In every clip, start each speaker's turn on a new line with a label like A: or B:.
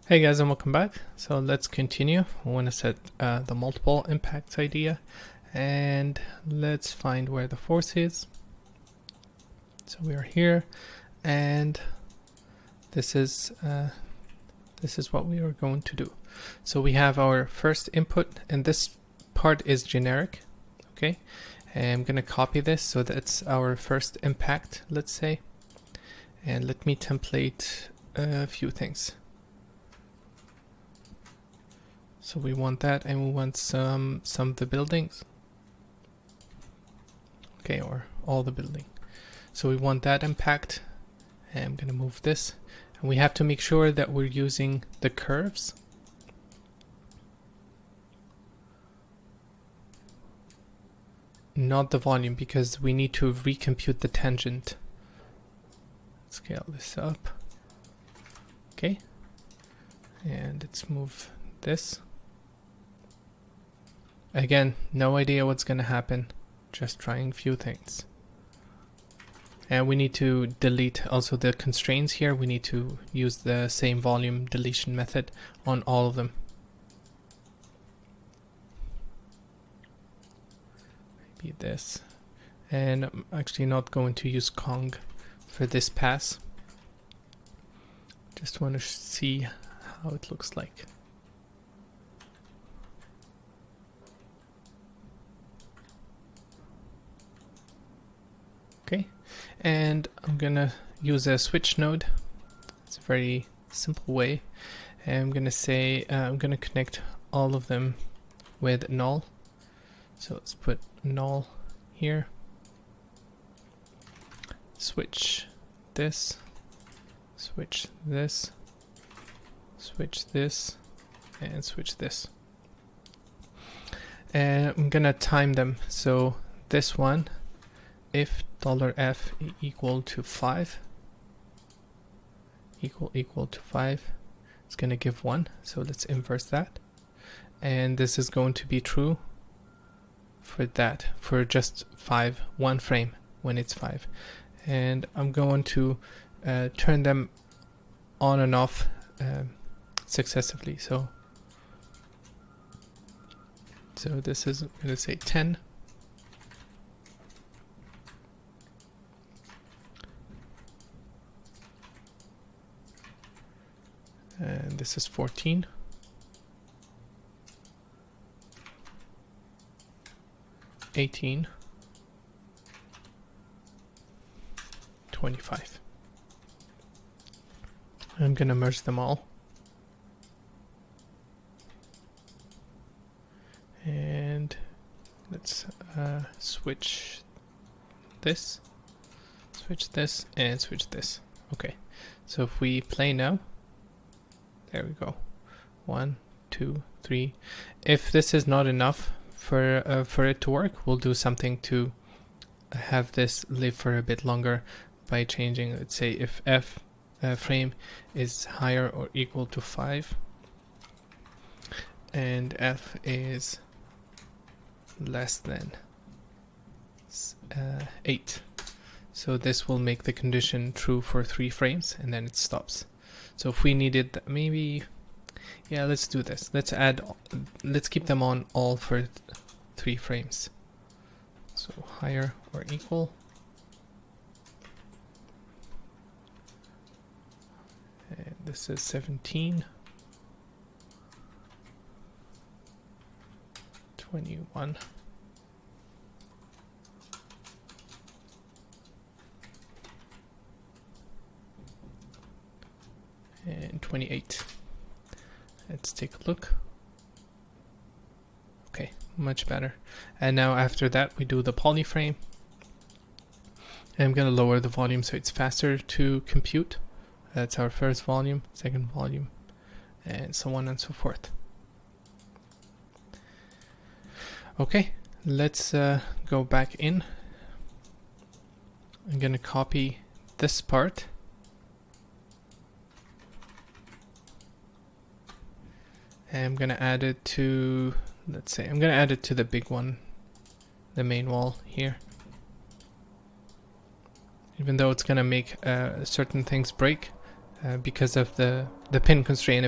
A: Hey guys, and welcome back. So let's continue. We want to set the multiple impacts idea, and let's find where the force is. So we are here, and this is what we are going to do. So we have our first input, and this part is generic. Okay, and I'm gonna copy this so that's our first impact, let's say, and let me template a few things. So we want that, and we want some of the buildings. Okay, or all the building. So we want that impact, and I'm gonna move this. And we have to make sure that we're using the curves. Not the volume, because we need to recompute the tangent. Scale this up. Okay. And let's move this. Again, no idea what's going to happen, just trying a few things. And we need to delete also the constraints here. We need to use the same volume deletion method on all of them. Maybe this. And I'm actually not going to use Kong for this pass. Just want to see how it looks like. Okay, and I'm gonna use a switch node. It's a very simple way. And I'm gonna say I'm gonna connect all of them with null. So let's put null here. Switch this. Switch this. Switch this. And switch this. And I'm gonna time them. So this one, if $f equal to 5 equal to 5, it's going to give 1. So let's inverse that. And this is going to be true for that, for just 1 frame when it's 5. And I'm going to turn them on and off successively. So this is, I'm going to say 10. And this is 14. $18. 25. I'm gonna merge them all. And let's switch this, and switch this. Okay, so if we play now, there we go. 1, 2, 3. If this is not enough for it to work, we'll do something to have this live for a bit longer by changing, let's say, if f frame is higher or equal to 5 and f is less than 8. So this will make the condition true for 3 frames, and then it stops. So if we needed, maybe, yeah, let's do this. Let's keep them on all for 3 frames. So higher or equal. And this is 17. 21. And 28. Let's take a look. Okay, much better. And now after that we do the polyframe. And I'm going to lower the volume so it's faster to compute. That's our first volume, second volume, and so on and so forth. Okay, let's go back in. I'm going to copy this part. And I'm going to add it to, let's say, I'm going to add it to the big one, the main wall here. Even though it's going to make certain things break, because of the pin constraint.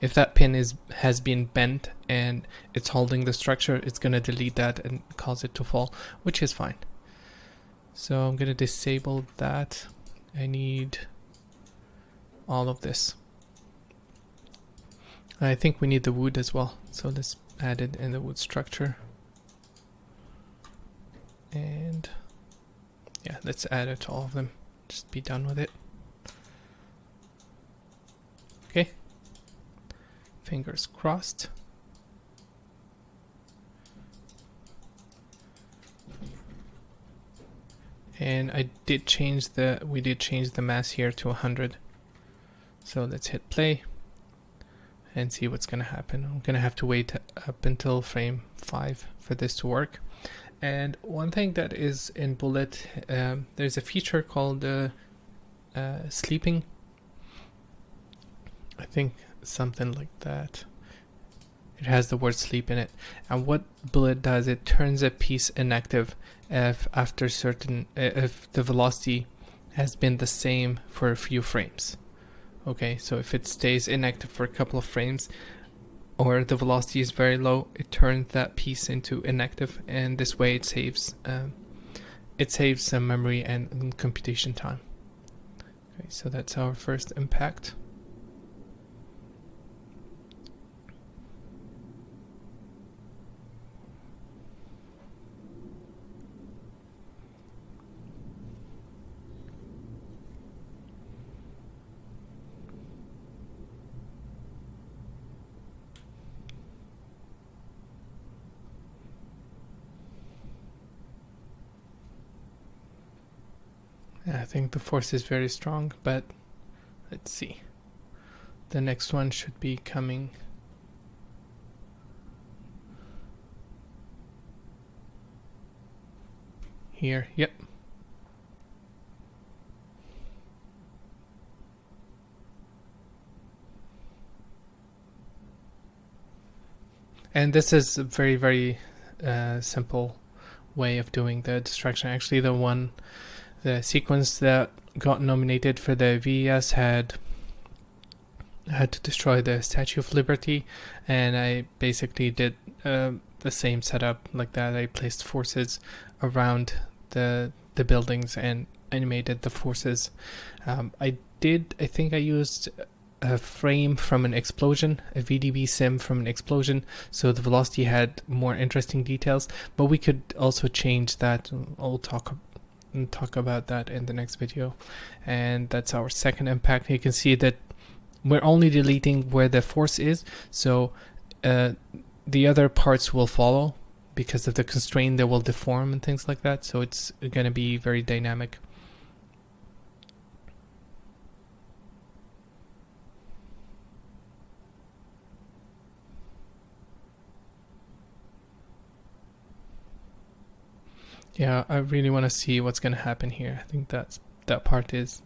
A: If that pin has been bent and it's holding the structure, it's gonna delete that and cause it to fall, which is fine. So I'm gonna disable that. I need all of this. I think we need the wood as well, so let's add it in the wood structure. And yeah, let's add it to all of them. Just be done with it. Okay. Fingers crossed. And we did change the mass here to 100. So let's hit play and see what's gonna happen. I'm gonna have to wait up until frame 5 for this to work. And one thing that is in Bullet, there's a feature called sleeping. I think something like that. It has the word sleep in it. And what Bullet does, it turns a piece inactive if the velocity has been the same for a few frames. Okay, so if it stays inactive for a couple of frames, or the velocity is very low, it turns that piece into inactive, and this way it saves some memory and computation time. Okay, so that's our first impact. I think the force is very strong, but let's see. The next one should be coming. Here, yep. And this is a very, very simple way of doing the distraction. Actually, the sequence that got nominated for the VES had to destroy the Statue of Liberty, and I basically did the same setup like that. I placed forces around the buildings and animated the forces. I think I used a frame from an explosion, a VDB sim from an explosion, so the velocity had more interesting details, but we could also change that. I'll talk about that in the next video. And that's our second impact. You can see that we're only deleting where the force is, so the other parts will follow because of the constraint. They will deform and things like that, so it's going to be very dynamic. Yeah, I really want to see what's going to happen here. I think that part is,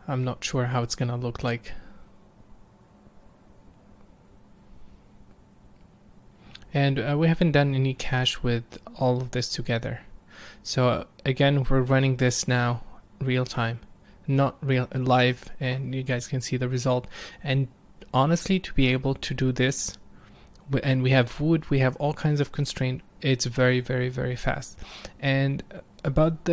A: I'm not sure how it's going to look like. And we haven't done any cache with all of this together. So again, we're running this now real time, not real live, and you guys can see the result. And honestly, to be able to do this, and we have wood, we have all kinds of constraint, it's very, very, very fast. And about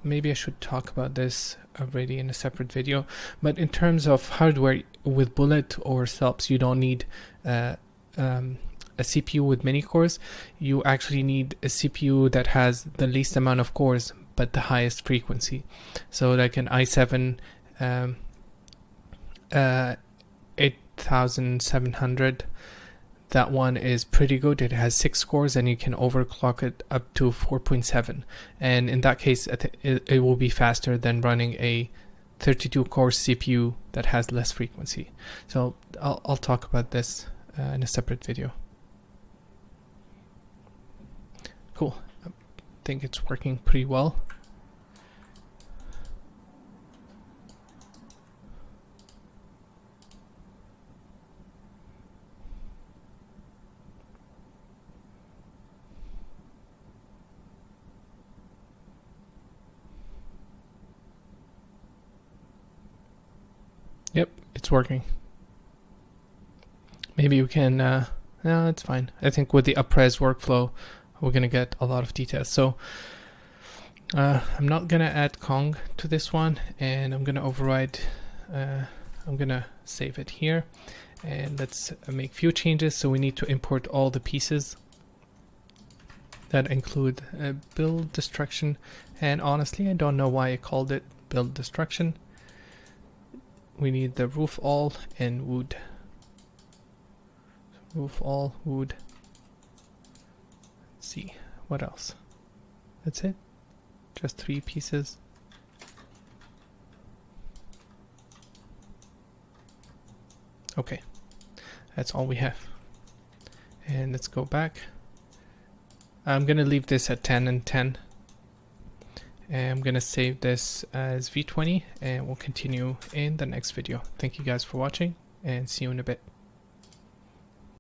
A: maybe I should talk about this already in a separate video, but in terms of hardware, with Bullet or SELPs, you don't need a CPU with many cores. You actually need a CPU that has the least amount of cores but the highest frequency. So like an i7 8700, that one is pretty good. It has 6 cores and you can overclock it up to 4.7, and in that case it will be faster than running a 32 core CPU that has less frequency. So I'll talk about this in a separate video. Cool. I think it's working pretty well. Yep, it's working. Maybe you can, no, it's fine. I think with the upres workflow, we're gonna get a lot of details. So I'm not gonna add Kong to this one, and I'm gonna override, I'm gonna save it here, and let's make few changes. So we need to import all the pieces that include build destruction, and honestly I don't know why I called it build destruction. We need the roof all and wood. Roof all, wood. Let's see, what else? That's it? Just 3 pieces. Okay, that's all we have. And let's go back. I'm gonna leave this at 10 and 10. And I'm gonna save this as V20, and we'll continue in the next video. Thank you guys for watching, and see you in a bit.